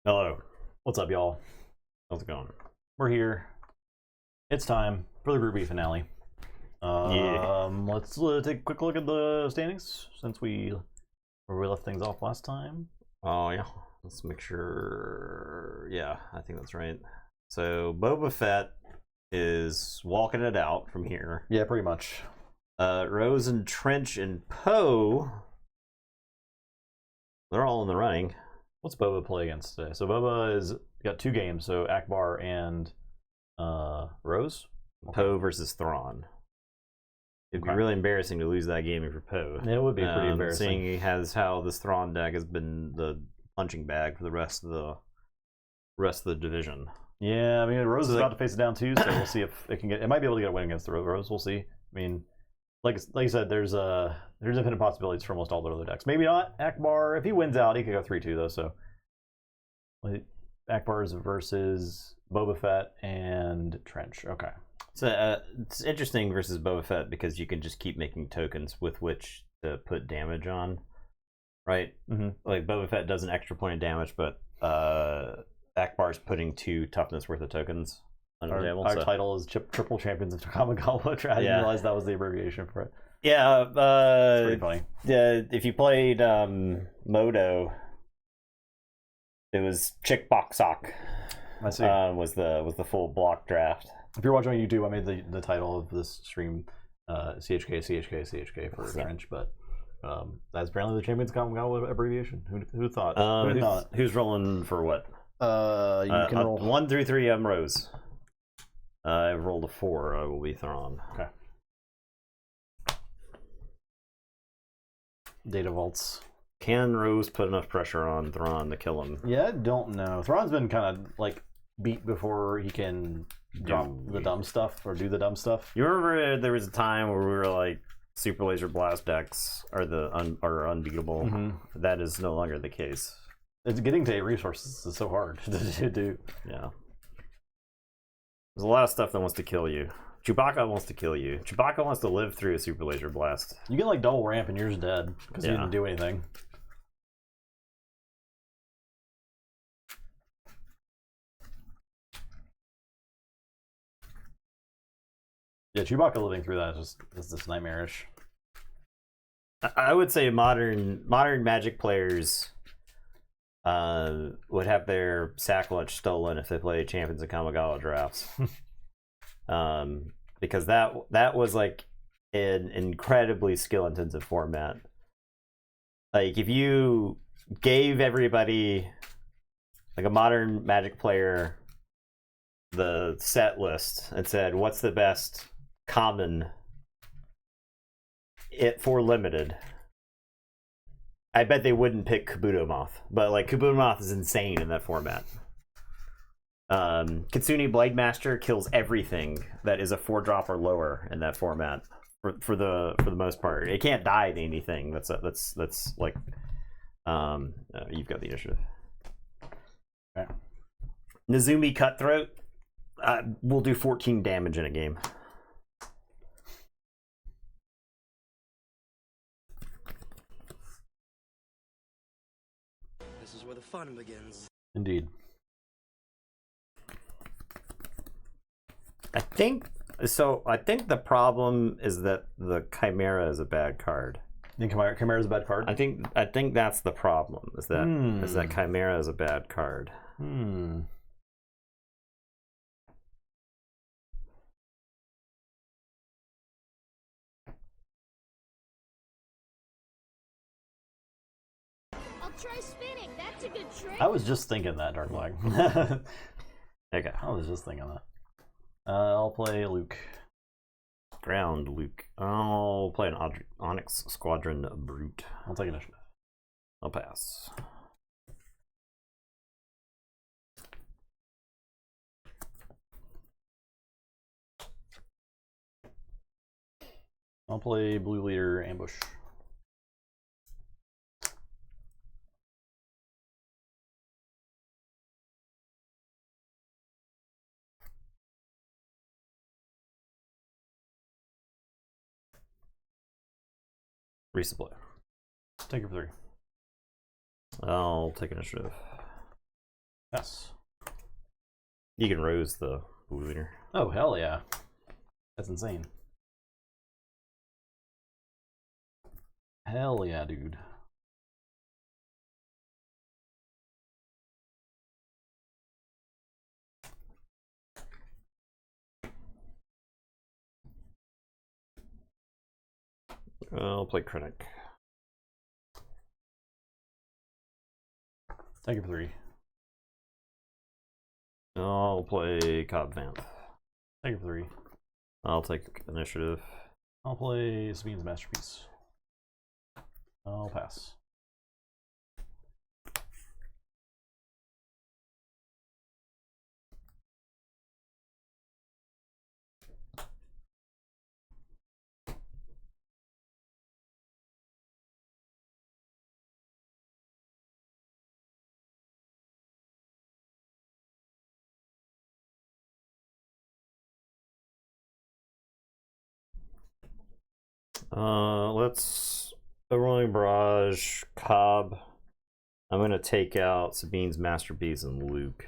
Hello. What's up, y'all? How's it going? We're here. It's time for the Group B finale. Let's take a quick look at the standings since where we left things off last time. Oh, yeah. Let's make sure. Yeah, I think that's right. So, Boba Fett is walking it out from here. Yeah, pretty much. Rose and Trench and Poe, they're all in the running. What's Boba play against today? So Boba is got 2 games, so Ackbar and Rose. Okay. Poe versus Thrawn. It'd be really embarrassing to lose that game for Poe. It would be pretty embarrassing. Seeing he has how this Thrawn deck has been the punching bag for the rest of the division. Yeah, I mean Rose is about to face it down too, so we'll see if it can get. It might be able to get a win against the Rose. We'll see. I mean, like you said, there's infinite possibilities for almost all the other decks. Maybe not Ackbar. If he wins out, he could go 3-2 though. So Ackbar's versus Boba Fett and Trench. Okay. So it's interesting versus Boba Fett because you can just keep making tokens with which to put damage on, right? Mm-hmm. Like Boba Fett does an extra point of damage, but Ackbar's putting 2 toughness worth of tokens on the table. Our title is Triple Champions of Kamigawa. I didn't realize that was the abbreviation for it. Yeah, it's pretty funny. Yeah, if you played Modo, it was Chick Bok Sock. I see. Was the full block draft. If you're watching on YouTube, I made the title of this stream CHK for Trench, but that's apparently the Champions Kamigawa abbreviation. Who thought? Who's rolling for what? You can roll 1 through 3. I'm Rose. I've rolled a 4. I will be Thrawn. Okay. Data vaults. Can Rose put enough pressure on Thrawn to kill him? Yeah, I don't know. Thrawn's been kind of like beat before he can drop the dumb stuff or do the dumb stuff. You remember there was a time where we were like super laser blast decks are unbeatable. Mm-hmm. That is no longer the case. It's getting to 8 resources is so hard to do. Yeah. There's a lot of stuff that wants to kill you. Chewbacca wants to kill you. Chewbacca wants to live through a super laser blast. You get like double ramp and you're just dead because you didn't do anything. Yeah, Chewbacca living through that is just nightmarish. I would say modern Magic players would have their sack lunch stolen if they played Champions of Kamigawa drafts. Because that was like an incredibly skill intensive format. Like if you gave everybody like a modern Magic player the set list and said what's the best common for limited, I bet they wouldn't pick Kabuto Moth. But like Kabuto Moth is insane in that format. Kitsune Blade Master kills everything that is a 4-drop or lower in that format for the most part. It can't die to anything that's like you've got the initiative. Okay. Nezumi Cutthroat will do 14 damage in a game. This is where the fun begins. Indeed. I think the problem is that the Chimera is a bad card. You think Chimera is a bad card? I think that's the problem. Is that Chimera is a bad card. I'll try spinning. That's a good trick. I was just thinking that, Dark Flag. Okay. I was just thinking that. I'll play Luke. Ground Luke. I'll play an Onyx Squadron Brute. I'll take initiative. I'll pass. I'll play Blue Leader Ambush. Resupply. Take it for 3. I'll take initiative. Yes. You can rose the blue leader. Oh, hell yeah. That's insane. Hell yeah, dude. I'll play Krennic. Thank you for 3. I'll play Cobb Vanth. Thank you for 3. I'll take initiative. I'll play Sabine's Masterpiece. I'll pass. Let's Overwhelming Barrage, Cobb. I'm gonna take out Sabine's Masterpiece and Luke.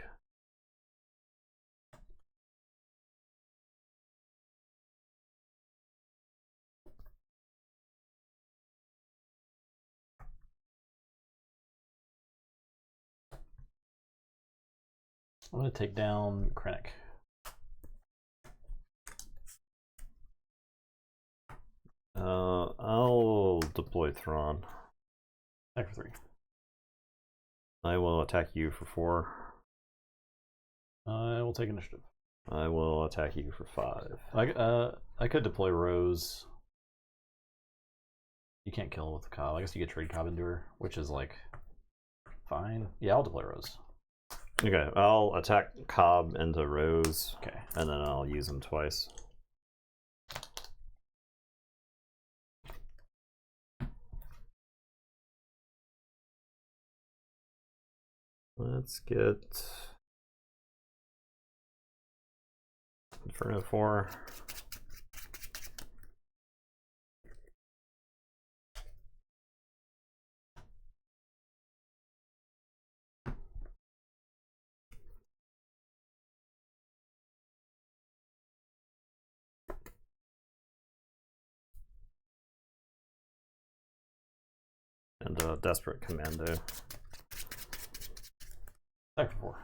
I'm going to take down Krennic. I'll deploy Thrawn. Thank you for 3. I will attack you for 4. I will take initiative. I will attack you for 5. I could deploy Rose. You can't kill with the Cobb. I guess you could trade Cobb into her, which is like fine. Yeah, I'll deploy Rose. Okay, I'll attack Cobb into Rose. Okay. And then I'll use him twice. Let's get Inferno 4. And Desperate Commando. Thank you for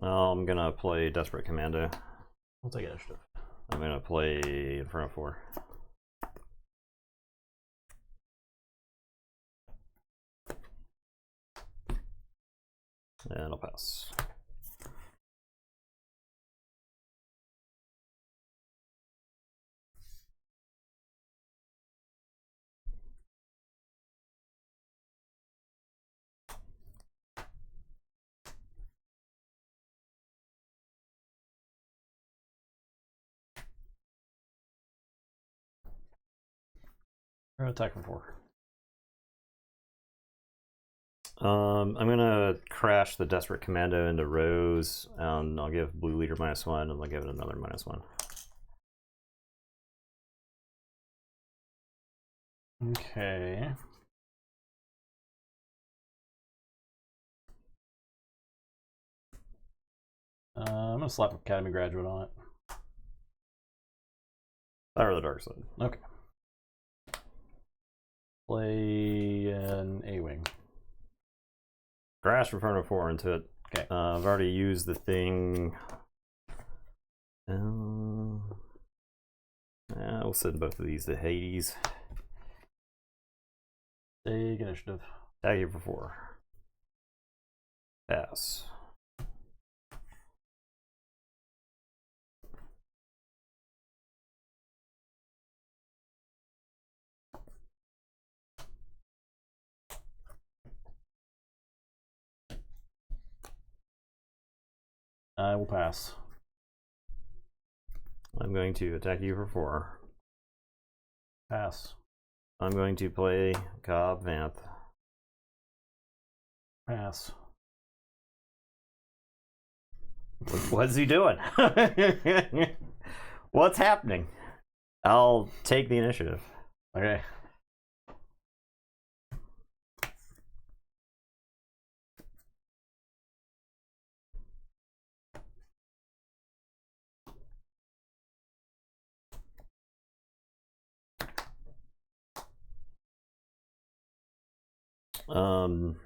4. I'm gonna play Desperate Commando. We'll take initiative. I'm gonna play Inferno 4. And I'll pass. We're going to attack for 4. I'm gonna crash the Desperate Commando into Rose, and I'll give Blue Leader -1, and I'll give it another -1. Okay. I'm gonna slap Academy Graduate on it. Fire the Dark Side. Okay. Play an A-Wing. Crash Inferno 4 into it. Okay. I've already used the thing. Yeah, we'll send both of these to Hades. Take initiative. Tag you for 4. Pass. I will pass. I'm going to attack you for 4. Pass. I'm going to play Cobb Vanth. Pass. What's he doing? What's happening? I'll take the initiative. Okay. I'm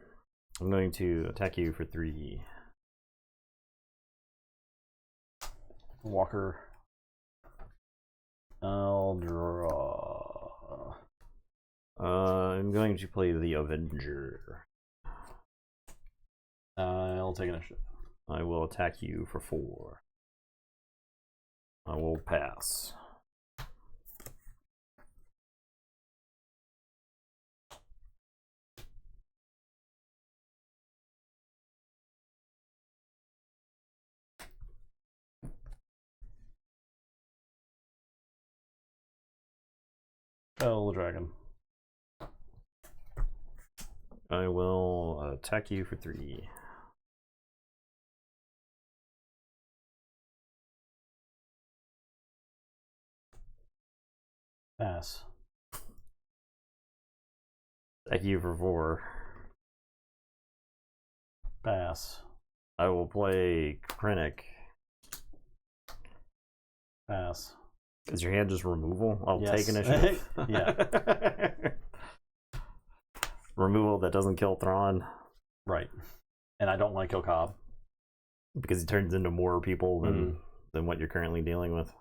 going to attack you for 3. Walker. I'll draw. I'm going to play the Avenger. I'll take initiative. I will attack you for 4. I will pass. Oh, the dragon. I will attack you for 3. Pass. Attack you for 4. Pass. I will play Krennic. Pass. Is your hand just removal? I'll Yes. take initiative. Yeah. Removal that doesn't kill Thrawn. Right. And I don't want to kill Cobb. Because he turns into more people than what you're currently dealing with.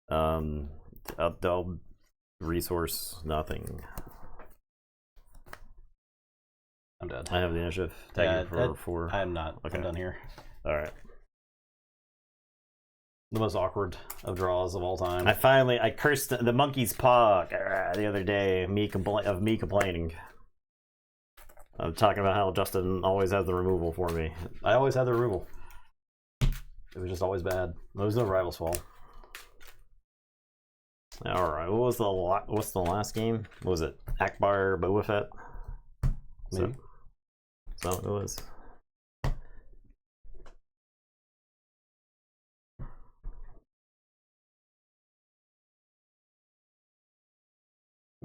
I'll resource nothing. I'm dead. I have the initiative. Attack you for 4. I'm not. Okay. I'm done here. Alright. The most awkward of draws of all time. I cursed the monkey's paw the other day, me complaining. I'm talking about how Justin always has the removal for me. I always had the removal. It was just always bad. It was no rival's fault. Alright, what's the last game? What was it? Ackbar, Boba Fett? Maybe. So it was.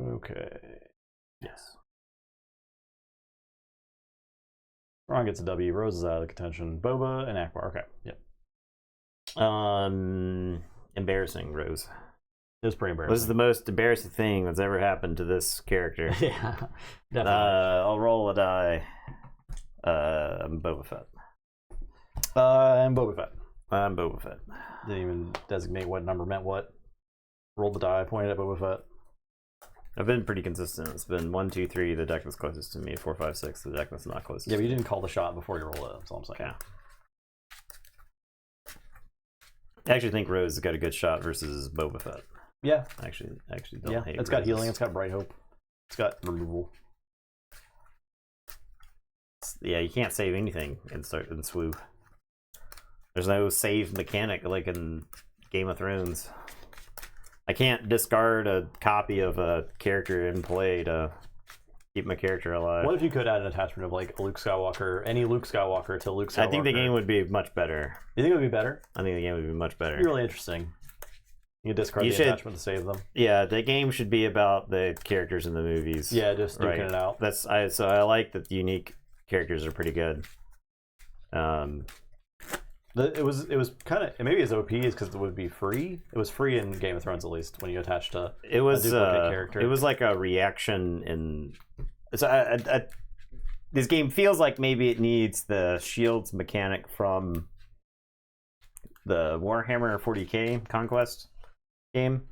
Okay. Yes. Ron gets a W. Rose is out of the contention. Boba and Ackbar. Okay. Yep. Embarrassing, Rose. It was pretty embarrassing. This is the most embarrassing thing that's ever happened to this character. Yeah. Definitely. I'll roll a die. I'm Boba Fett. And Boba Fett. I'm Boba Fett. Didn't even designate what number meant what. Rolled the die, pointed at Boba Fett. I've been pretty consistent. It's been 1, 2, 3, the deck that's closest to me. 4, 5, 6, the deck that's not closest. Yeah, but you didn't call the shot before you rolled it. That's all I'm saying. Yeah. I actually think Rose has got a good shot versus Boba Fett. Yeah. Actually don't Yeah. hate It's got Rose's. healing. It's got bright hope. It's got removal. Yeah, you can't save anything in swoop. There's no save mechanic like in Game of Thrones. I can't discard a copy of a character in play to keep my character alive. What if you could add an attachment of like Luke Skywalker, any Luke Skywalker to Luke Skywalker? I think the game would be much better. You think it would be better? I think the game would be much better. It'd be really interesting. You discard You the should- attachment to save them. Yeah, the game should be about the characters in the movies. Yeah, just duking Right. it out. So I like that the unique characters are pretty good. It was kind of, maybe as OP is because it would be free. It was free in Game of Thrones at least when you attached a duplicate character. It was like a reaction in. So this game feels like maybe it needs the shields mechanic from the Warhammer 40k Conquest game.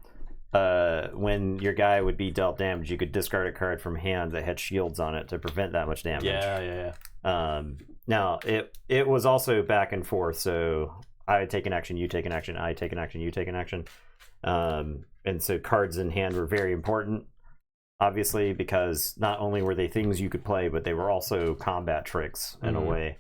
When your guy would be dealt damage, you could discard a card from hand that had shields on it to prevent that much damage. Yeah. Now it was also back and forth, so I take an action, you take an action, I take an action, you take an action, and so cards in hand were very important, obviously, because not only were they things you could play, but they were also combat tricks in a way.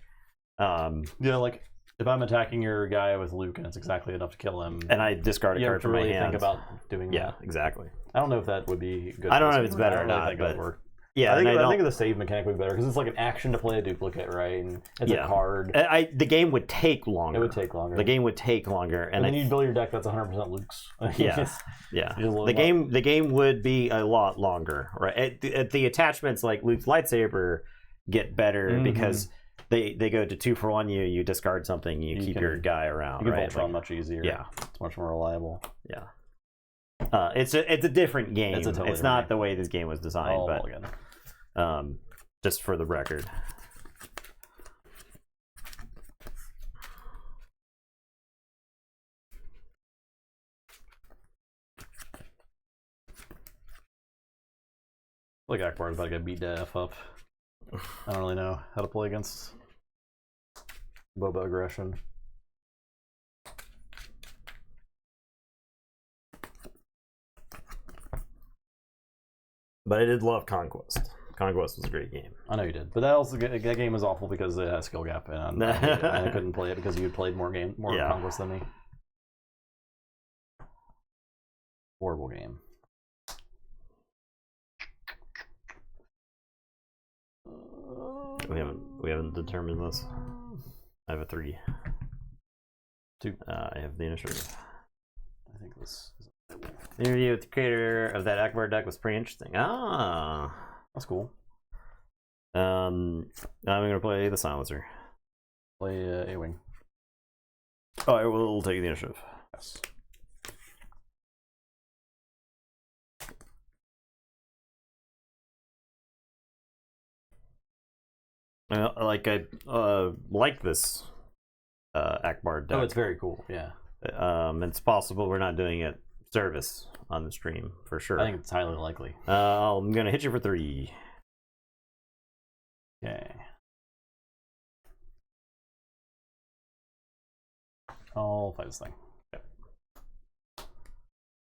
Yeah, like if I'm attacking your guy with Luke and it's exactly enough to kill him, And I discard a you card have to from really my hand. think about doing Yeah, that. exactly. I don't know if that would be good. I don't for know this if it's game. better I or don't really not, think it would but- work. Yeah, I think the save mechanic would be better because it's like an action to play a duplicate, right? And it's a card. The game would take longer. It would take longer. The game would take longer, and then you build your deck that's 100% Luke's. Yeah. Yeah, the game would be a lot longer, right? The attachments like Luke's lightsaber get better because they go to 2 for 1. You discard something, you keep your guy around. You can right? Voltron much easier. Yeah, it's much more reliable. Yeah, it's a different game. It's a totally it's different not game. the way this game was designed, but again. Just for the record. Like Ackbar is about to get beat the F up. I don't really know how to play against Boba aggression. But I did love Conquest. Conquest was a great game. I know you did, but that game was awful because it had a skill gap, and I couldn't play it because you had played more Conquest than me. Horrible game. We haven't determined this. I have a 3. 2. I have the initiative. I think this is The interview with the creator of that Ackbar deck was pretty interesting. Ah, that's cool. I'm gonna play the Silencer. Play A-Wing. Oh, I will take the initiative. Yes. I like this Ackbar deck. Oh, it's very cool. Yeah. It's possible we're not doing it service on the stream for sure. I think it's highly likely. I'm gonna hit you for 3. Okay. I'll fight this thing. Okay.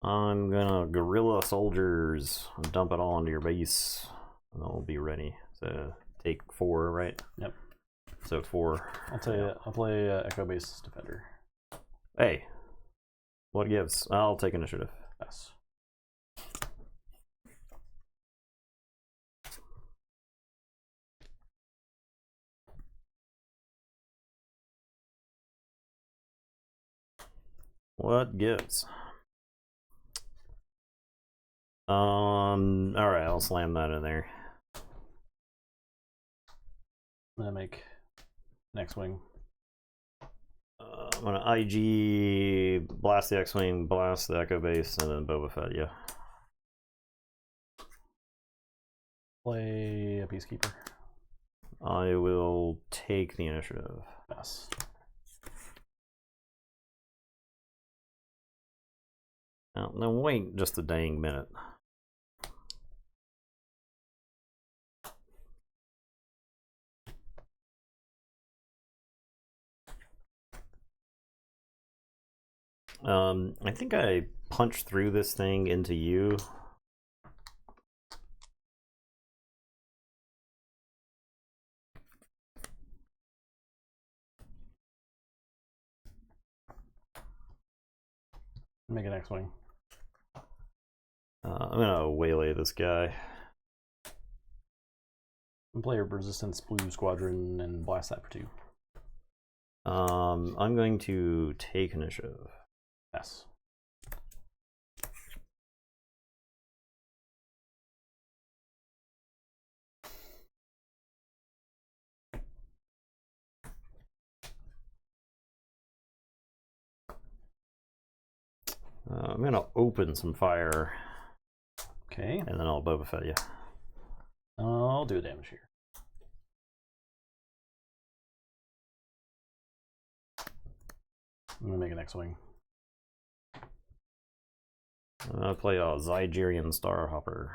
I'm gonna guerrilla soldiers and dump it all onto your base, and I'll be ready. So take 4, right? Yep. So 4. I'll play Echo Base Defender. Hey, what gives? I'll take initiative. Yes. What gives? Alright, I'll slam that in there. I'm gonna make next wing. I'm gonna IG, blast the X-Wing, blast the Echo Base, and then Boba Fett, yeah. Play a Peacekeeper. I will take the initiative. Yes. Now wait just a dang minute. I think I punched through this thing into you. Make an X-Wing. I'm gonna waylay this guy. And play a Resistance Blue Squadron and blast that for 2. I'm going to take initiative. Yes. I'm gonna open some fire. Okay. And then I'll Boba Fett you. I'll do damage here. I'm gonna make an X-Wing. I'm gonna play a Zygerian Starhopper.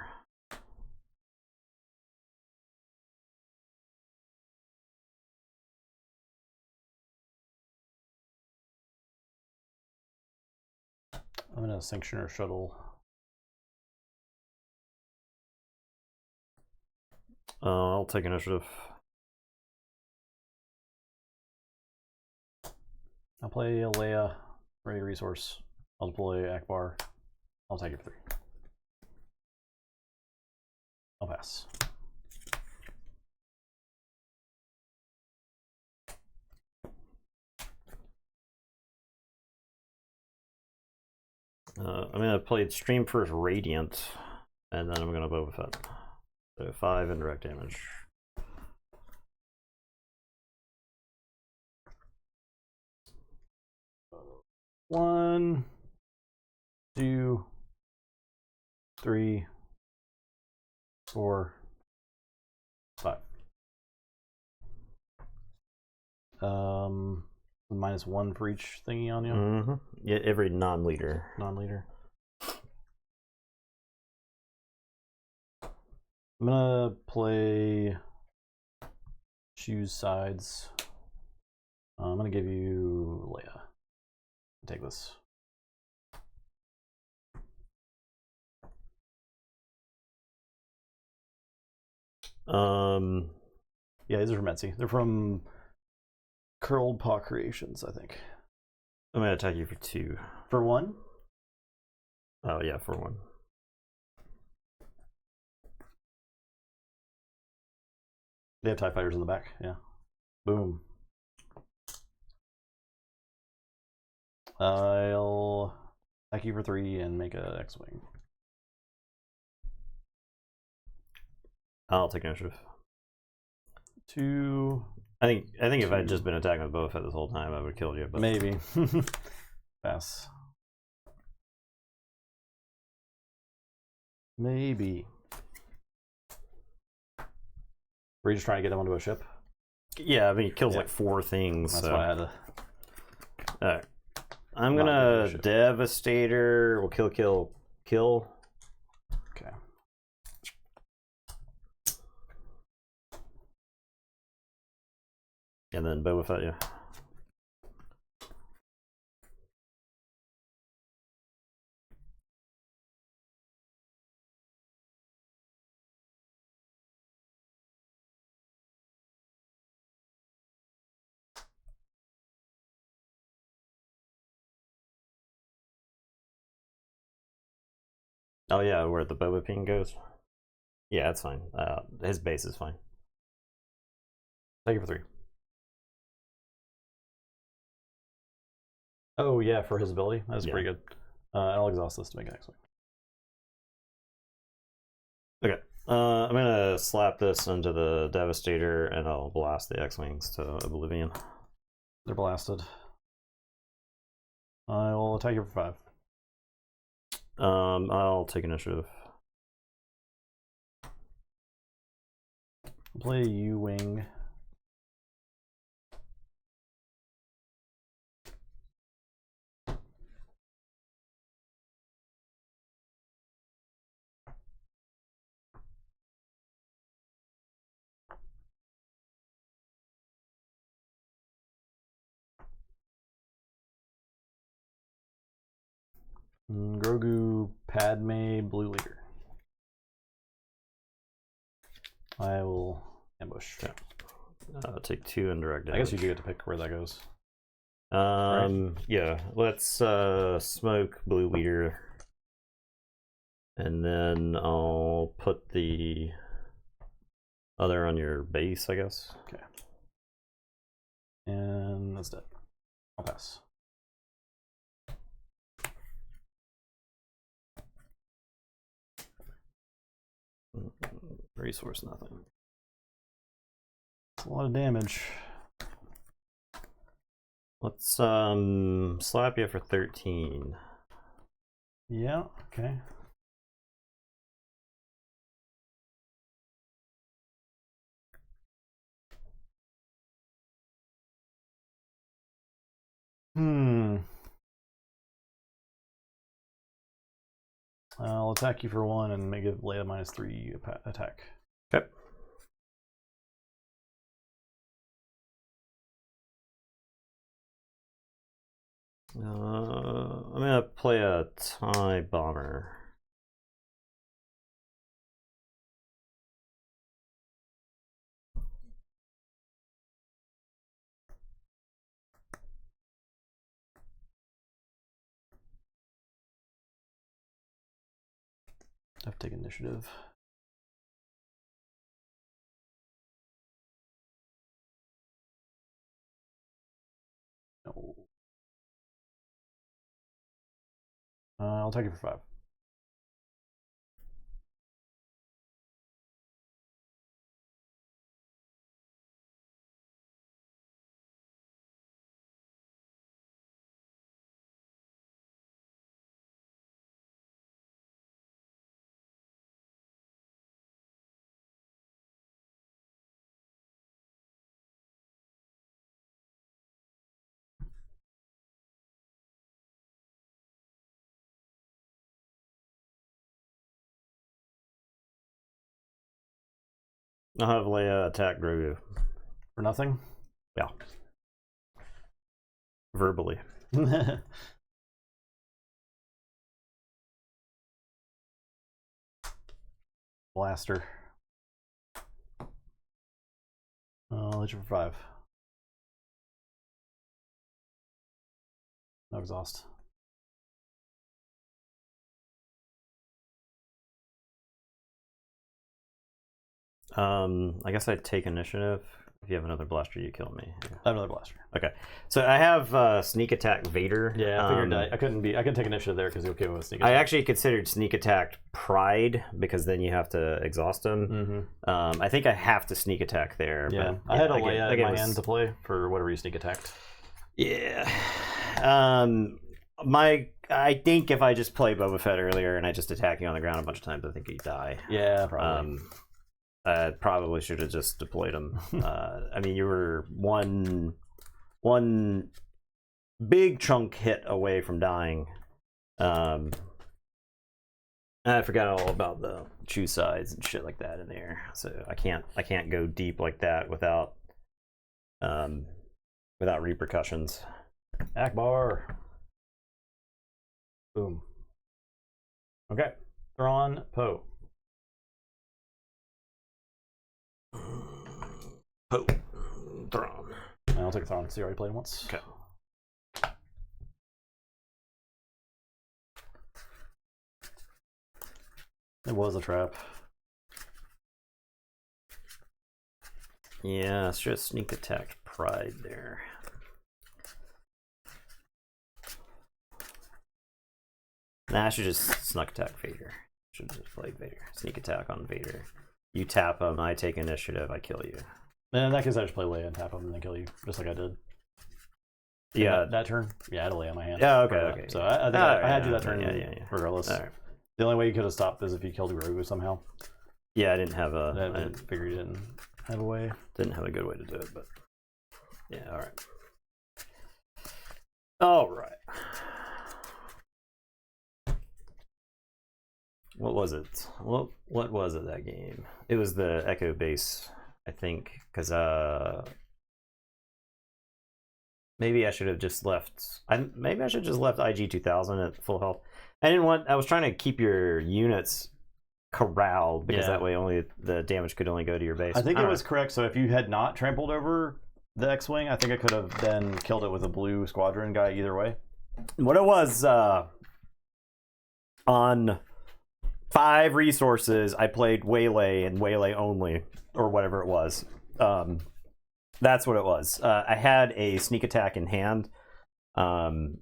I'm gonna Sanctioner Shuttle. I'll take initiative. I'll play a Leia, ready resource. I'll deploy Ackbar. I'll take it for 3. I'll pass. I'm gonna play Stream First Radiant, and then I'm gonna Boba Fett. So 5 indirect damage. One, 2, 3, 4, -1 for each thingy on you. Mm-hmm. Yeah, every non-leader. Non-leader. I'm gonna play choose sides. I'm gonna give you Leia. Take this. Yeah, these are from Etsy. They're from Curled Paw Creations, I think. I'm gonna attack you for 2. For 1? Oh yeah, for 1. They have TIE fighters in the back, yeah. Boom. I'll attack you for 3 and make a X-Wing. I'll take initiative. 2. I think if I'd just been attacking with Boba Fett this whole time, I would have killed you. But Maybe. Pass. Maybe. Were you just trying to get him onto a ship? yeah, I mean, he kills like 4 things. That's so. why I had to. Alright. I'm Not gonna a ship. Devastator. We'll kill. Okay. And then Boba Fett, yeah. Oh yeah, where the Boba ping goes. Yeah, that's fine. His base is fine. Take it for 3. Oh yeah, for his ability. That's Yeah. pretty good. I'll exhaust this to make an X-Wing. Okay. I'm gonna slap this into the Devastator and I'll blast the X-Wings to oblivion. They're blasted. I will attack you for 5. I'll take initiative. Play U-Wing. Grogu, Padme, Blue Leader. I will ambush. Okay. Take 2 indirect damage. I guess you do get to pick where that goes. Yeah. Let's smoke Blue Leader. And then I'll put the other on your base, I guess. Okay. And that's dead. I'll pass. Resource nothing. It's a lot of damage. Let's slap you for 13. Yeah, okay. I'll attack you for 1 and make it Leia -3 attack. Okay. I'm gonna play a TIE Bomber. I have to take initiative. No. I'll take it for 5. I'll have Leia attack Grogu. For nothing? Yeah. Verbally. Blaster. Let you for 5. No exhaust. I guess I'd take initiative. If you have another blaster, you kill me. I have another blaster. Okay, so I have sneak attack Vader. Yeah, I figured I couldn't take initiative there because you'll kill with sneak attack. I actually considered sneak attack Pride because then you have to exhaust him. I think I have to sneak attack there. Yeah, but, I had a again, Leia in again, my was- hand to play for whatever you sneak attacked. Yeah. I think if I just play Boba Fett earlier and I just attack you on the ground a bunch of times, I think he'd die. Yeah, probably. I probably should have just deployed him. I mean, you were one big chunk hit away from dying. I forgot all about the choose sides and shit like that in there, so I can't go deep like that without repercussions. Ackbar. Boom. Okay. Thrawn, Poe. Poe. Thrawn. I'll take Thrawn because you already played him once. Okay. It was a trap. Yeah, it's just sneak attack Pride there. Nah, I should just snuck attack Vader. Should have just played Vader. Sneak attack on Vader. You tap him, I take initiative, I kill you. And in that case, I just play Leia and tap him and then kill you, just like I did. Yeah. That turn? Yeah, I had a Leia in my hand. Yeah, okay, for that. okay. So I think I had you that turn regardless. All right. The only way you could have stopped is if you killed Grogu somehow. Yeah, I didn't have I figured you didn't have a way. Didn't have a good way to do it, but yeah, all right. All right. What was it? What was it that game? It was the Echo base, I think, because maybe I should have just left. Maybe I should have just left IG 2000 at full health. I was trying to keep your units corralled because that way only the damage could only go to your base. I think it was correct. So if you had not trampled over the X-wing, I think I could have then killed it with a blue squadron guy either way. What it was on 5 resources, I played Waylay and Waylay only, or whatever it was. That's what it was. I had a sneak attack in hand, and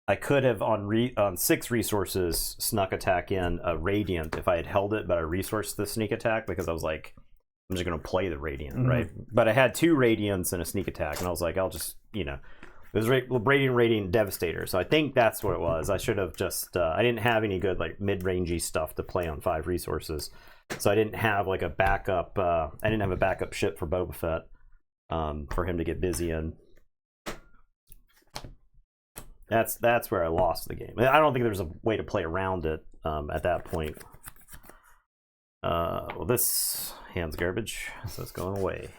I could have on 6 resources snuck attack in a Radiant if I had held it, but I resourced the sneak attack because I was like, I'm just going to play the Radiant, right? But I had 2 Radiants and a sneak attack, and I was like, I'll just, it was Radiant Devastator, so I think that's what it was. I should have just, I didn't have any good like mid-rangey stuff to play on 5 resources, so I didn't have like a backup, I didn't have a backup ship for Boba Fett for him to get busy in. That's where I lost the game. I don't think there was a way to play around it at that point. Well, this hand's garbage, so it's going away.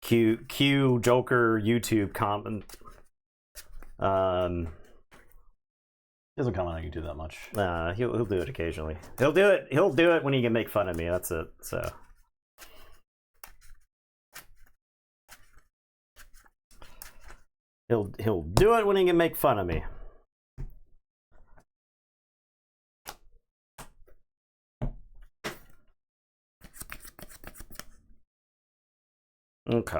Q Joker YouTube comment. He doesn't comment on YouTube that much. He'll do it occasionally. He'll do it when he can make fun of me. That's it. So. He'll do it when he can make fun of me. Okay.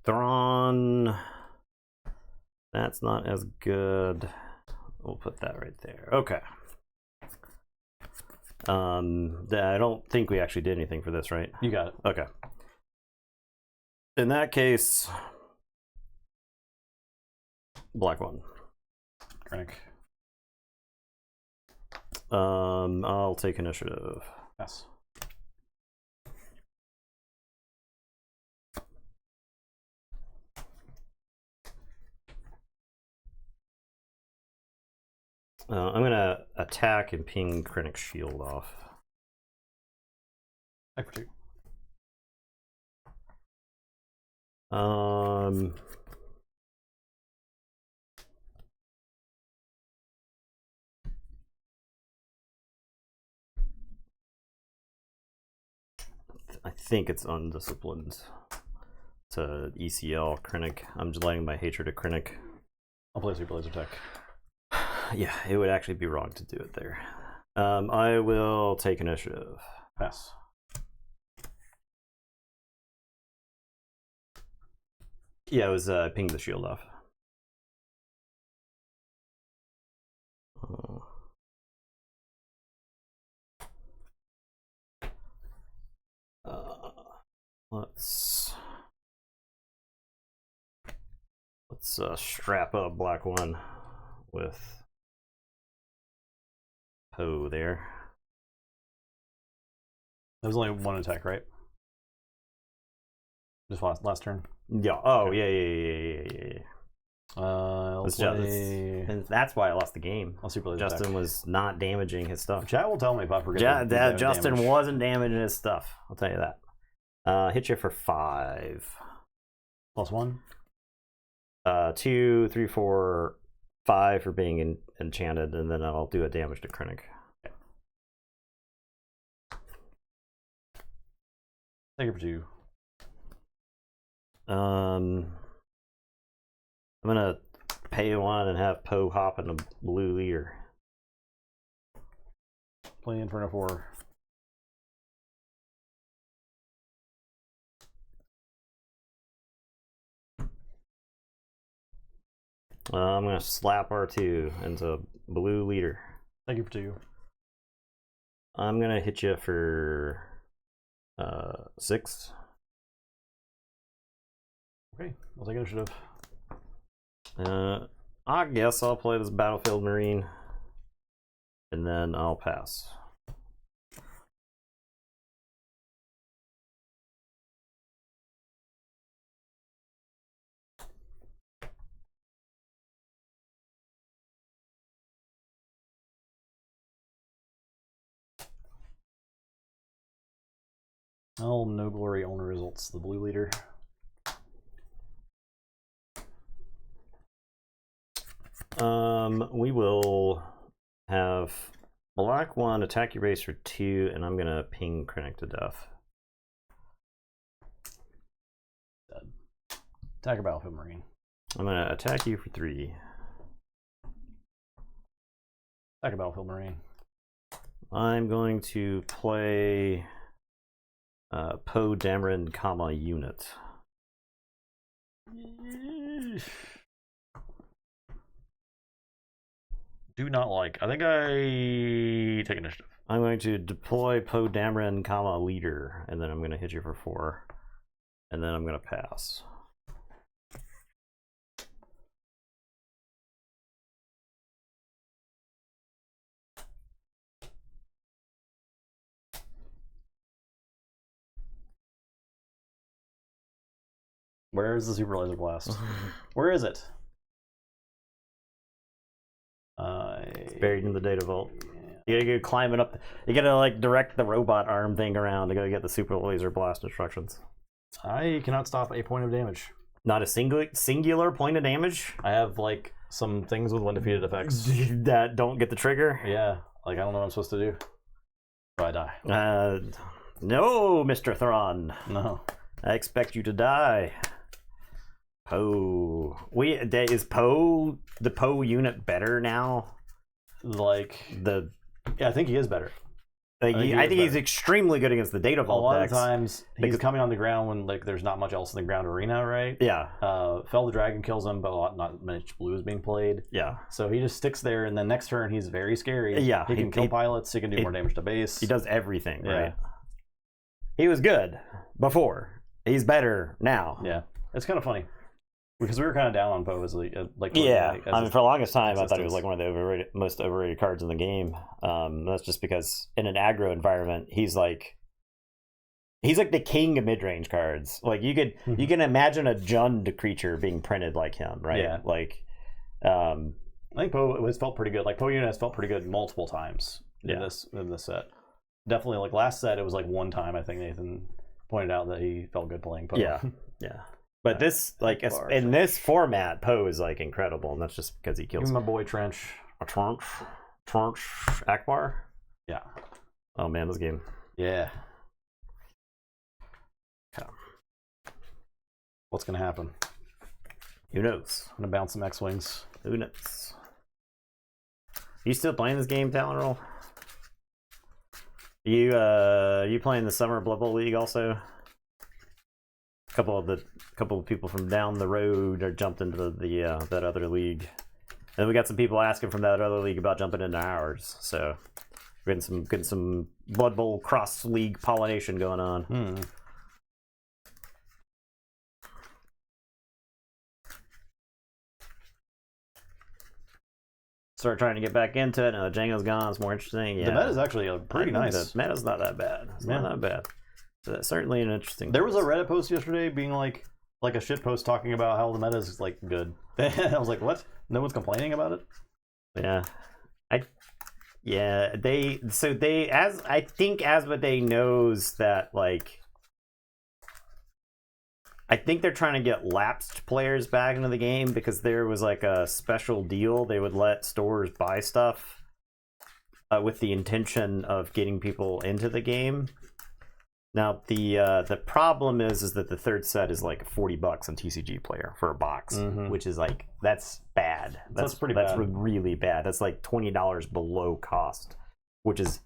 Thrawn. That's not as good. We'll put that right there. Okay. I don't think we actually did anything for this, right? You got it. Okay. In that case, black one. Krennic. I'll take initiative. Yes. I'm gonna attack and ping Krennic's shield off. Back for 2. I think it's undisciplined to ECL Krennic. I'm just letting my hatred of Krennic. I'll play Super Laser Tech. Yeah, it would actually be wrong to do it there. I will take initiative. Pass. Yeah, it was ping the shield off. Let's strap up Black One with Poe there. There was only 1 attack, right? Just last turn. Yeah. Oh, okay. Yeah. And that's why I lost the game. I'll Super Laser Justin Tech. was not damaging his stuff. Chat will tell me if I forget. Justin damage. wasn't damaging his stuff. I'll tell you that. Hit you for 5. +1. 2, 3, 4, 5 for being enchanted, and then I'll do a damage to Krennic. Take it for 2. I'm gonna pay 1 and have Poe hop in the blue leader. Play Inferno 4. I'm gonna slap R2 into blue leader. Thank you for 2. I'm gonna hit you for 6. Okay, I'll take initiative. I guess I'll play this Battlefield Marine, and then I'll pass. Oh, no glory, only results. The blue leader. We will have Black One attack your base for 2, and I'm gonna ping Krennic to death. Dead. Attack a Battlefield Marine. I'm gonna attack you for 3. Attack a Battlefield Marine. I'm going to play Poe Dameron, comma unit. Do not like. I think I take initiative. I'm going to deploy Poe Dameron, comma leader, and then I'm going to hit you for 4, and then I'm going to pass. Where is the Super Laser Blast? Where is it? It's buried in the data vault. You gotta go climbing up. You gotta like direct the robot arm thing around to go get the Super Laser Blast instructions. I cannot stop a point of damage. Not a singular point of damage I have like some things with undefeated effects. that don't get the trigger. Yeah, like I don't know what I'm supposed to do. So I die. No, Mr. Thrawn. No. I expect you to die. Poe. Is Poe the Poe unit better now? Like yeah, I think he is better. Like, I think he's extremely good against the data A vault lot decks. of times he's coming on the ground when like there's not much else in the ground arena, right? Yeah. Fell the Dragon kills him, but not much blue is being played. Yeah. So he just sticks there, and then next turn he's very scary. Yeah, he can kill pilots. He can do more damage to base. He does everything, Yeah. right? He was good before. He's better now. Yeah, it's kind of funny because we were kind of down on Poe as like Yeah, as I mean, for the longest time, I thought he was existence. like one of the most overrated cards in the game. That's just because in an aggro environment, he's like the king of mid-range cards. Like you can imagine a Jund creature being printed like him, right? Yeah. Like, I think Poe has felt pretty good. Like Poe Unit has felt pretty good multiple times in this set. Definitely, like last set, it was like one time. I think Nathan pointed out that he felt good playing Poe. Yeah. But this, like, in this format, Poe is like incredible, and that's just because he kills. Give him my boy Trench. Trench, Ackbar. Yeah. Oh man, this game. Yeah. Okay. What's gonna happen? Who knows? I'm gonna bounce some X-wings. Who knows? You still playing this game, Talon Roll? You playing the Summer Blood Bowl League also? A couple of people from down the road are jumped into the that other league, and we got some people asking from that other league about jumping into ours. So we're getting some Blood Bowl cross league pollination going on. Start trying to get back into it. Now Django's gone. It's more interesting. Yeah, The meta's actually pretty nice. The meta's not that bad. It's not that bad. So that's certainly an interesting. There was a Reddit post yesterday being like a shit post talking about how the meta is like good. I was like, what? No one's complaining about it? Yeah. I think Asmodee knows that, like, I think they're trying to get lapsed players back into the game because there was like a special deal. They would let stores buy stuff with the intention of getting people into the game. Now the problem is that the third set is like $40 on TCG Player for a box, which is like that's bad. That's pretty bad. That's really bad. That's like $20 below cost, which is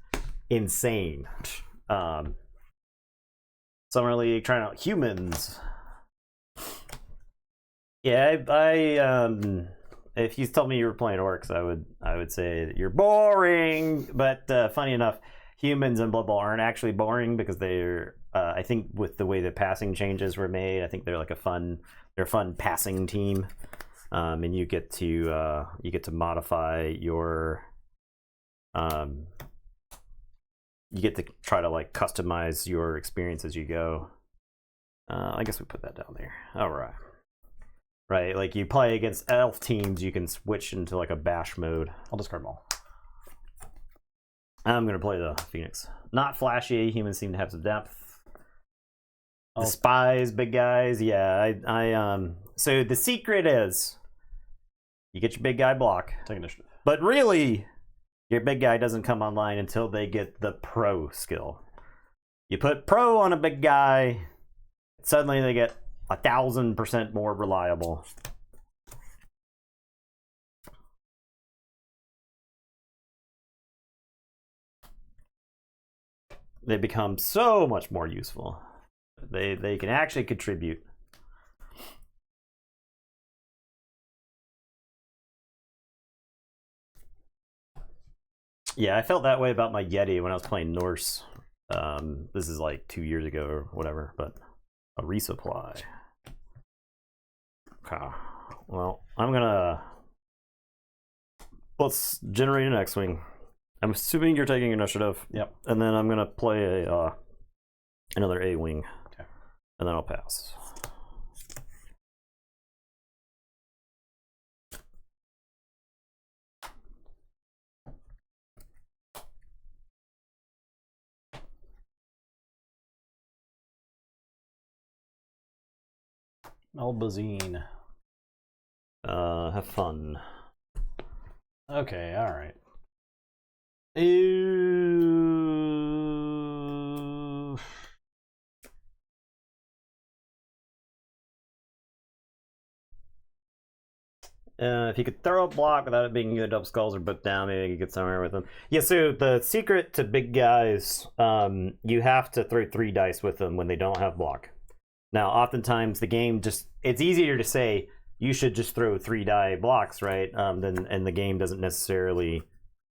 insane. Summer League trying out humans. Yeah, I if you told me you were playing orcs, I would say that you're boring. But funny enough, humans in Blood Bowl aren't actually boring because they're I think with the way the passing changes were made, I think they're like a fun passing team, and you get to modify your you get to try to like customize your experience as you go. I guess we put that down there. All right. Right, like you play against elf teams, you can switch into like a bash mode. I'll discard them all. I'm gonna play the Phoenix. Not flashy. Humans seem to have some depth. Despise big guys. Yeah, I So the secret is, you get your big guy block. Take initiative. But really, your big guy doesn't come online until they get the pro skill. You put pro on a big guy, suddenly they get 1,000% more reliable. They become so much more useful. They can actually contribute. Yeah, I felt that way about my Yeti when I was playing Norse. This is like 2 years ago or whatever, but a resupply. Okay. Well, let's generate an X-Wing. I'm assuming you're taking initiative. Yep. And then I'm gonna play another A-Wing. Okay. And then I'll pass. Melbazine. Have fun. Okay, all right. If you could throw a block without it being either double skulls or book down, maybe you could get somewhere with them. Yeah, so the secret to big guys, you have to throw 3 dice with them when they don't have block. Now, oftentimes the game it's easier to say you should just throw 3 die blocks, right? And the game doesn't necessarily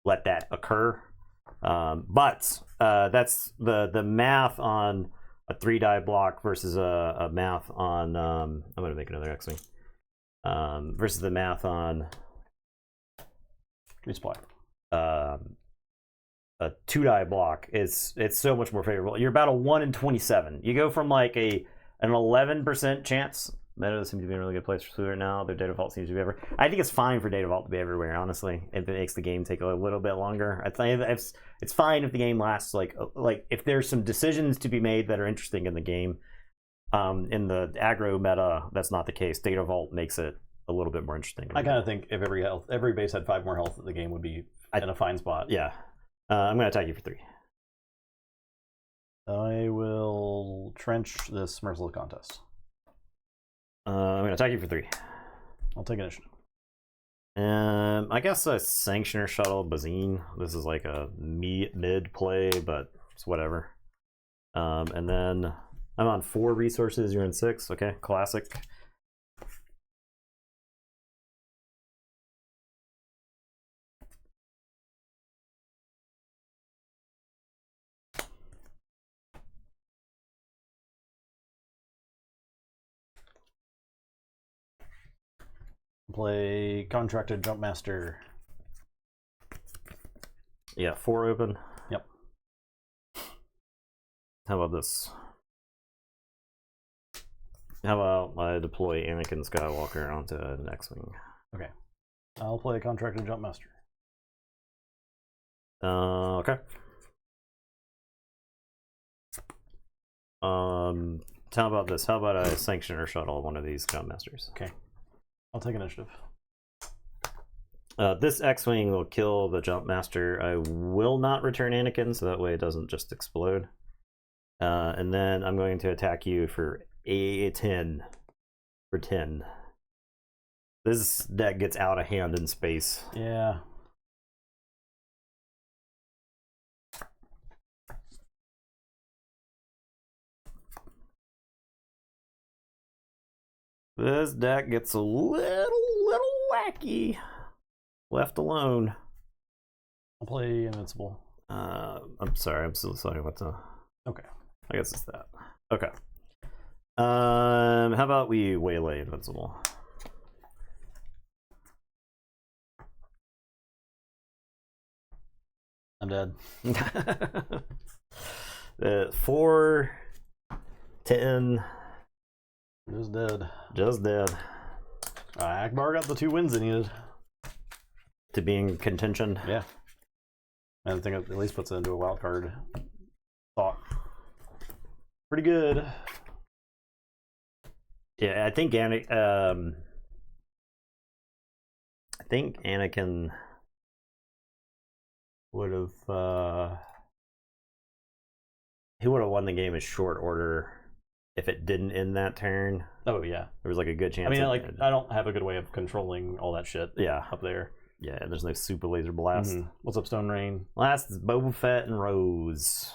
let that occur. But that's the math on a 3 die block versus a math on, I'm going to make another X-Wing. Versus the math on Resupply. A 2 die block it's so much more favorable. You're about a 1 in 27. You go from like an 11% chance Meta seems to be in a really good place for Slue right now. Their data vault seems to be everywhere. I think it's fine for data vault to be everywhere, honestly. If it makes the game take a little bit longer, I think it's fine if the game lasts like if there's some decisions to be made that are interesting in the game. In the aggro meta, that's not the case. Data vault makes it a little bit more interesting. I kind of think if every base had 5 more health, the game would be in a fine spot. Yeah. I'm going to attack you for 3. I will trench this merciless contest. I'm going to attack you for 3. I'll take initiative. I guess a Sanctioner Shuttle Bazine. This is like a mid play, but it's whatever. And then I'm on 4 resources. You're on 6. Okay, classic. Play contracted jump master. Yeah, 4 open. Yep. How about this? How about I deploy Anakin Skywalker onto an X-wing? Okay. I'll play contracted jump master. Okay. How about this? How about I Sanctioner Shuttle one of these jump masters? Okay. I'll take initiative. This X-wing will kill the jump master. I will not return Anakin, so that way it doesn't just explode. And then I'm going to attack you for a 10. For 10. This deck gets out of hand in space. Yeah. This deck gets a little wacky. Left alone. I'll play invincible. I'm sorry, I'm still deciding what to. Okay. I guess it's that. Okay. How about we waylay invincible? I'm dead. 4, 10. Just dead. Just dead. Ackbar got the 2 wins he needed. To be in contention. Yeah. I think it at least puts it into a wild card thought. Pretty good. Yeah, I think Anakin would have he would have won the game in short order if it didn't end that turn. Oh yeah. There was like a good chance. I mean, I don't have a good way of controlling all that shit. Yeah. Up there. Yeah, there's no super laser blast. Mm-hmm. What's up, Stone Rain? Last is Boba Fett and Rose.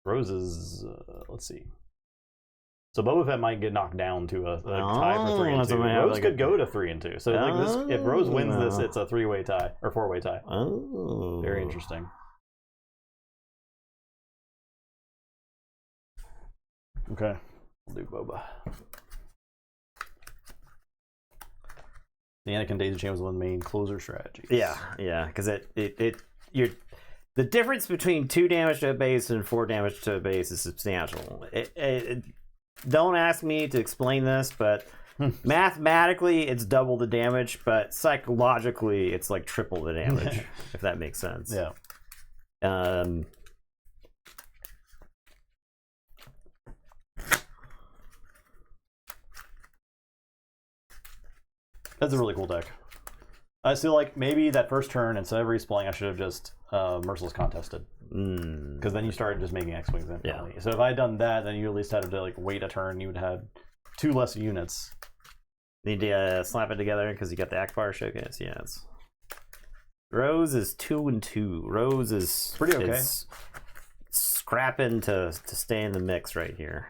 Rose is let's see. So Boba Fett might get knocked down to a tie for 3 and 2. Rose could go to 3 and 2. So like this, if Rose wins this, it's a 3-way tie or 4-way tie. Oh, very interesting. Okay, we'll do Boba. The Anakin Daisy Chain was one of the main closer strategies. Yeah, because the difference between 2 damage to a base and 4 damage to a base is substantial. Don't ask me to explain this, but mathematically it's double the damage, but psychologically it's like triple the damage, if that makes sense. Yeah. That's a really cool deck. I feel like maybe that first turn, instead of resplaying, I should have just Merciless Contested. Because then you started just making X-Wings infinitely. Yeah. So if I had done that, then you at least had to like wait a turn. You would have had 2 less units. Need to slap it together because you got the Ackbar showcase. Yeah. Rose is 2 and 2. Rose is pretty okay. Scrapping to stay in the mix right here.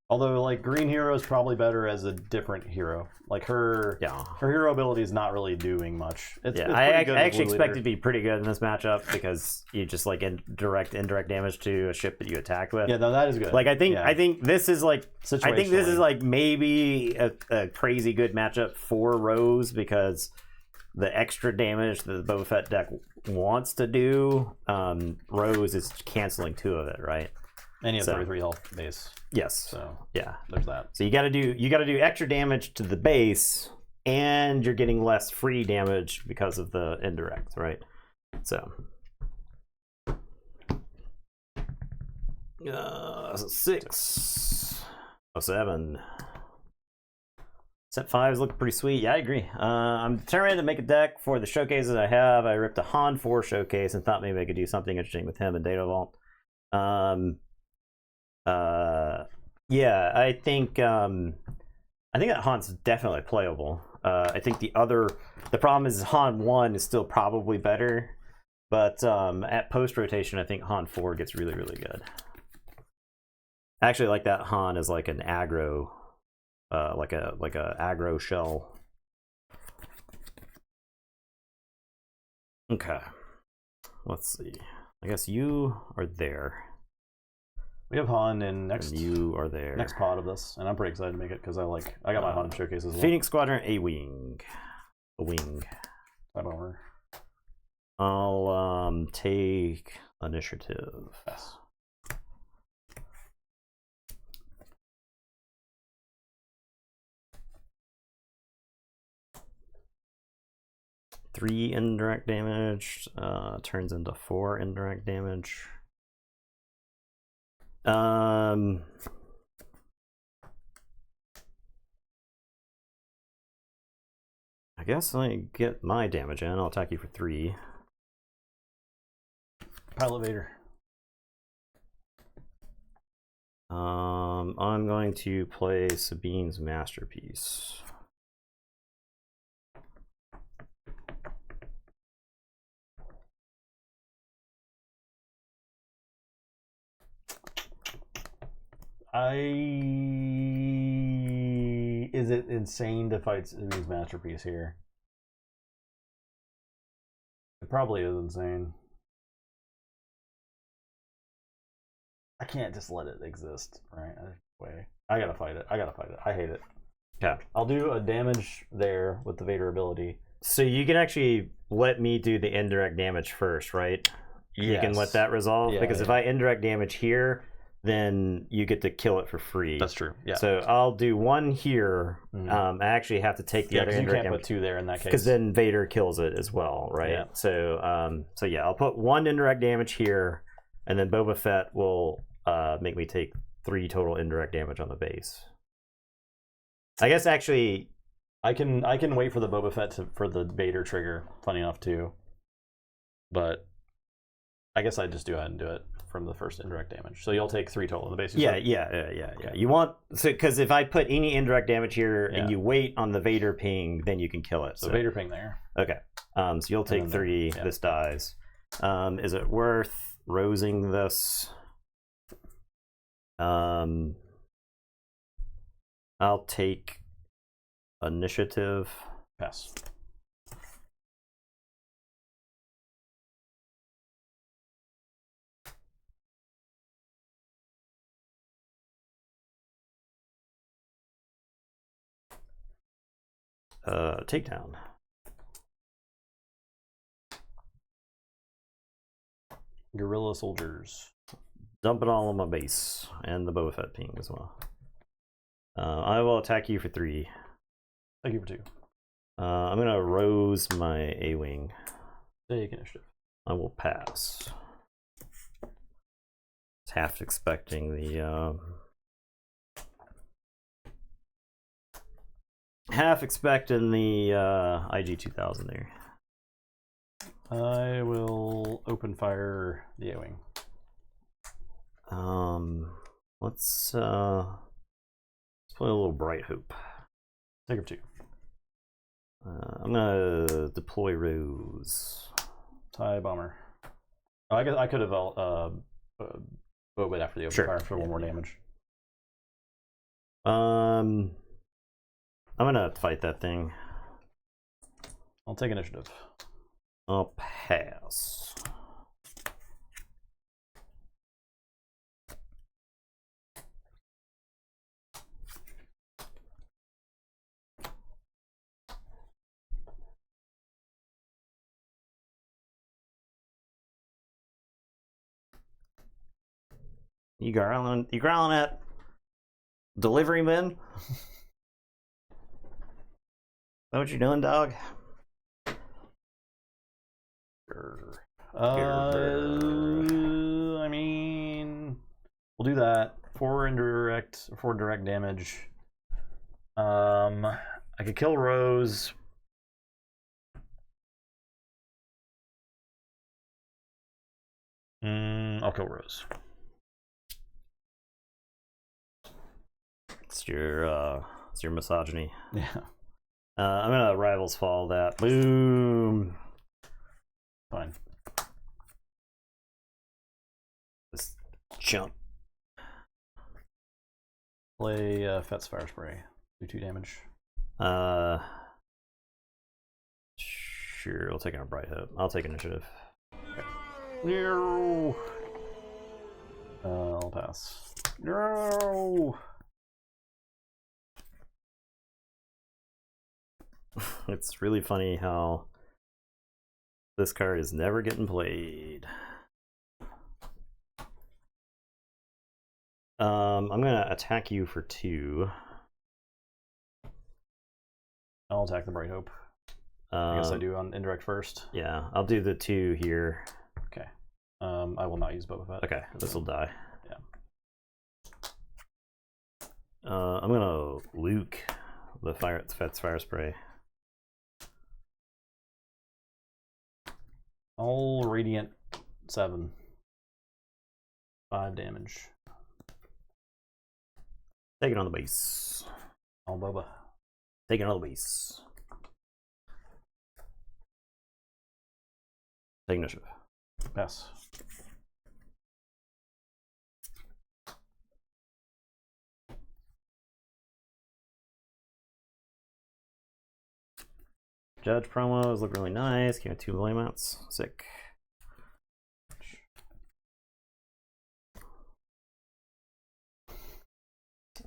Although, like, Green Hero is probably better as a different hero. Like, her hero ability is not really doing much. It's I actually expect it to be pretty good in this matchup because you just, like, indirect damage to a ship that you attack with. Yeah, no, that is good. Like, I think this is, like, maybe a crazy good matchup for Rose because the extra damage that the Boba Fett deck wants to do, Rose is canceling 2 of it, right? And you have So- 33 health base, Yes. so Yeah. there's that. So you got to do extra damage to the base, and you're getting less free damage because of the indirect, right? So 6, 7. Set 5s look pretty sweet. Yeah, I agree. I'm determined to make a deck for the showcases I have. I ripped a Han 4 showcase and thought maybe I could do something interesting with him in Data Vault. Yeah, I think that Han's definitely playable. I think the problem is Han 1 is still probably better, but at post rotation, I think Han 4 gets really, really good. I actually like that Han as like an aggro, like a aggro shell. Okay, let's see. I guess you are there. We have Han in next And you are there. next pod of this, and I'm pretty excited to make it because I got my Han showcase as well. Phoenix Squadron, a wing. That bummer. I'll take initiative. Yes. Three indirect damage turns into 4 indirect damage. I guess I get my damage in. I'll attack you for 3. Pilot Vader. I'm going to play Sabine's Masterpiece. Is it insane to fight Sabine's Masterpiece here? It probably is insane. I can't just let it exist, right? Way. I gotta fight it. I hate it. Okay. I'll do a damage there with the Vader ability. So you can actually let me do the indirect damage first, right? You can let that resolve? Yeah, because if yeah. I indirect damage here, then you get to kill it for free. That's true. Yeah. So I'll do 1 here. I actually have to take the other 'cause you indirect can't damage. put 2 there in that case. Because then Vader kills it as well, right? Yeah. So yeah, I'll put 1 indirect damage here, and then Boba Fett will make me take 3 total indirect damage on the base. I guess actually, I can wait for the Boba Fett for the Vader trigger. Funny enough too, but I guess I'd just do ahead and do it from the first indirect damage. So you'll take 3 total on the base. yeah. You want because if I put any indirect damage here and Yeah. you wait on the Vader ping, then you can kill it. So Vader ping there. Okay. So you'll take then 3. yeah. This dies. Is it worth rosing this? I'll take initiative. Pass. Takedown. Guerrilla soldiers. Dump it all on my base and the Boba Fett ping as well. I will attack you for 3. Thank you for 2. I'm gonna rose my A-wing. Take initiative. I will pass. Half expecting the IG 2000 there. I will open fire the A-wing. Let's play a little Bright Hope. Take her 2. I'm gonna deploy Rose. TIE bomber. Oh, I guess I could have Boba after the open Sure. fire for 1 more damage. I'm gonna fight that thing. I'll take initiative. I'll pass. You growling at delivery men? Is that what you're doing, dog? I mean, we'll do that. 4 direct damage. I could kill Rose. I'll kill Rose. It's your misogyny. Yeah. I'm gonna Rivals Fall that. Boom. Fine. Just jump. Play Fett's Fire Spray. Do 2 damage. Sure. I'll take a bright hit. I'll take initiative. No. I'll pass. No. It's really funny how this card is never getting played. I'm gonna attack you for 2. I'll attack the Bright Hope. I guess I do on indirect first. Yeah, I'll do the 2 here. Okay. I will not use Boba Fett. Okay, this will die. Yeah. I'm gonna Luke the Fett's Fire Spray. All Radiant 7. 5 damage. Take it on the base. All Boba. Take it on the base. Take initiative. Pass. Judge promos look really nice. Came with 2 million mounts. Sick.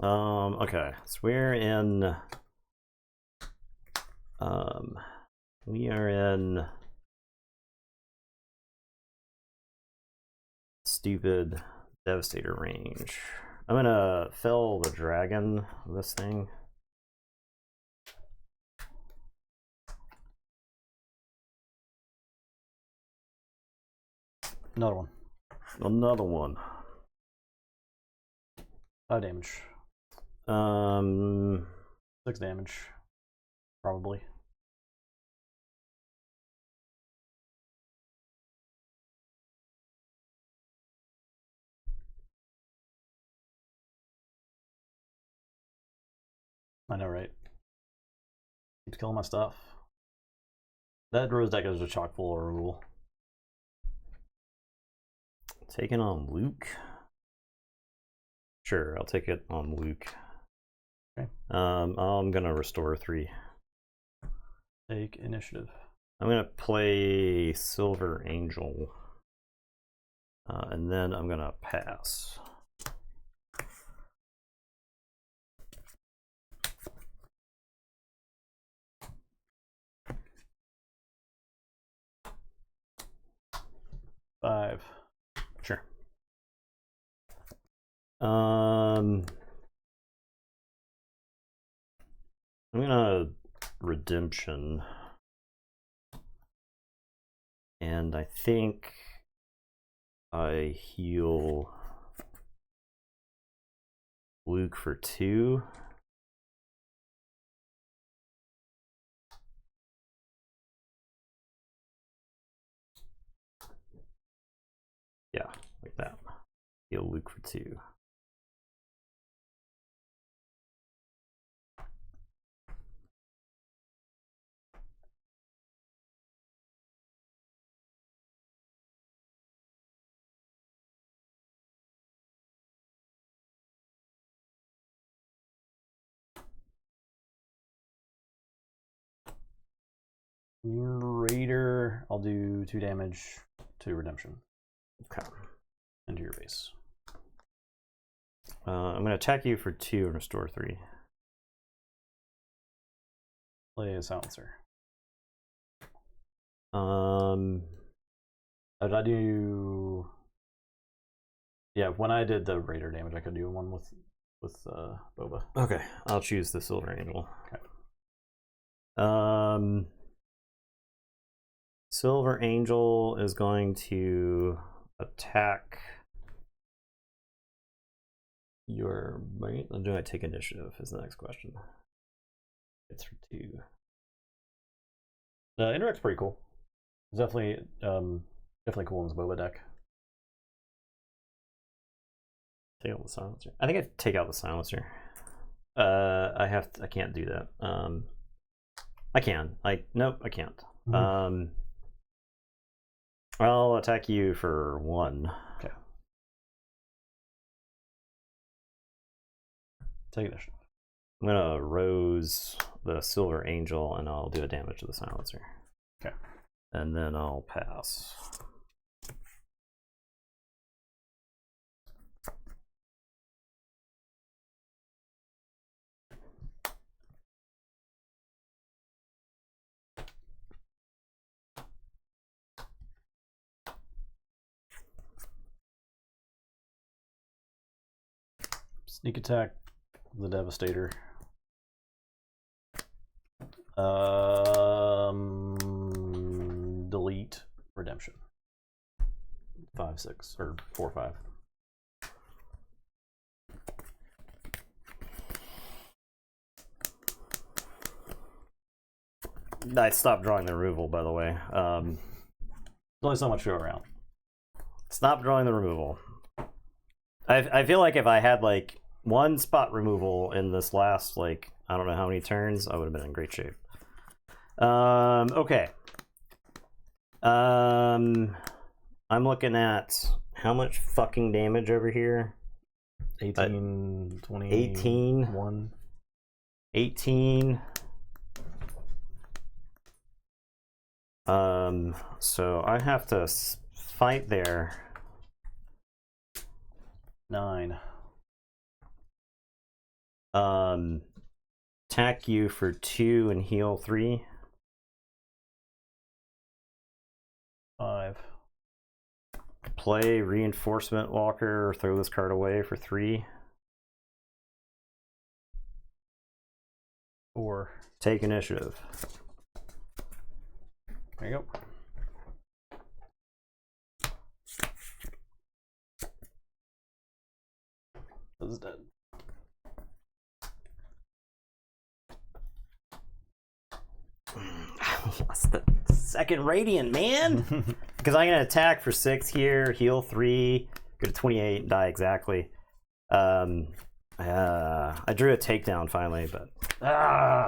Okay, so we're in we are in stupid Devastator range. I'm gonna fell the dragon with this thing. Another one. Another one. 5 damage. 6 damage. Probably. I know, right? Keeps killing my stuff. That Rose deck is just chock full of removal. Taking on Luke. Sure, I'll take it on Luke. Okay. I'm gonna restore 3. Take initiative. I'm gonna play Silver Angel. And then I'm gonna pass. Five. Sure. I'm gonna Redemption. And I think I heal Luke for 2. Yeah, like that. Heal Luke for 2. Raider, I'll do 2 damage to Redemption. Okay. Into your base. I'm going to attack you for 2 and restore 3. Play a Silencer. Did I do... Yeah, when I did the Raider damage, I could do one with Boba. Okay, I'll choose the Silver Angel. Okay. Silver Angel is going to attack your. Do I take initiative? Is the next question. It's for 2. The Indirect's pretty cool. It's definitely cool in this Boba deck. Take out the silencer. I think I take out the silencer. I can't do that. I can. Nope, I can't. I'll attack you for 1. Okay. Take initiative. I'm gonna rose the Silver Angel and I'll do a damage to the silencer. Okay. And then I'll pass. Sneak attack, the Devastator. Delete redemption. 5, 6, or 4, 5. I stopped drawing the removal, by the way. There's only so much to go around. Stop drawing the removal. I feel like if I had like 1 spot removal in this last, like, I don't know how many turns, I would have been in great shape. Okay. I'm looking at how much fucking damage over here. 18, 20, 18. 1. 18. So I have to fight there. 9. Attack you for 2 and heal 3. 5. Play Reinforcement Walker, throw this card away for 3. 4. Take initiative. There you go. This is dead. What's the second Radiant, man? Because I'm gonna attack for 6 here, heal 3, go to 28, die exactly. I drew a takedown finally, but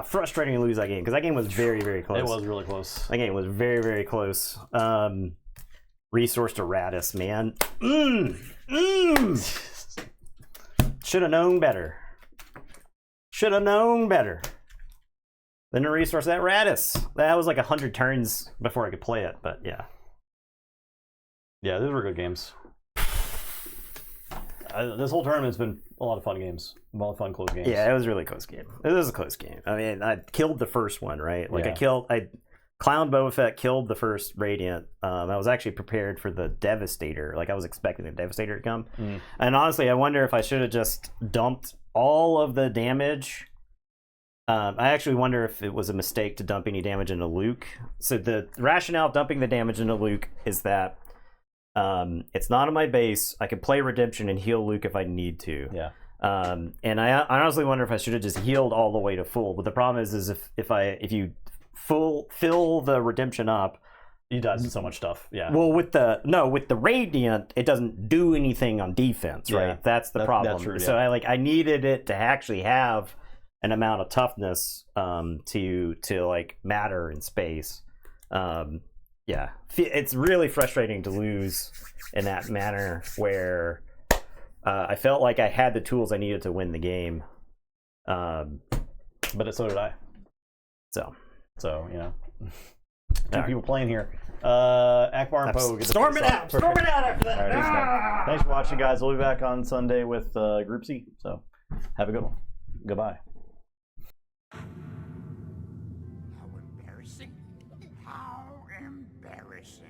frustrating to lose that game because that game was very, very close. It was really close. That game was very, very close. Resource to Radis, man. Should have known better. Should have known better than to resource that Radis. That was like 100 turns before I could play it, but yeah. Yeah, these were good games. This whole tournament's been a lot of fun games. A lot of fun, close games. Yeah, it was a really close game. It was a close game. I mean, I killed the first one, right? Like, Yeah. I clowned Boba Fett, killed the first Radiant. I was actually prepared for the Devastator. Like, I was expecting the Devastator to come. And honestly, I wonder if I should have just dumped all of the damage. I actually wonder if it was a mistake to dump any damage into Luke. So the rationale of dumping the damage into Luke is that it's not on my base. I can play Redemption and heal Luke if I need to. Yeah. And I honestly wonder if I should have just healed all the way to full. But the problem is if you fill the Redemption up, You dodged so much stuff. Yeah. well, with the Radiant, it doesn't do anything on defense, right? Yeah. That's the problem. That's true, So yeah. I needed it to actually have an amount of toughness to like matter in space. Yeah, it's really frustrating to lose in that manner where I felt like I had the tools I needed to win the game. But so did I. So you know, two people playing here. Ackbar and Poe. storm it out! Storm it out after that! All right, thanks for watching, guys. We'll be back on Sunday with Group C. So have a good one. Goodbye. How embarrassing. How embarrassing.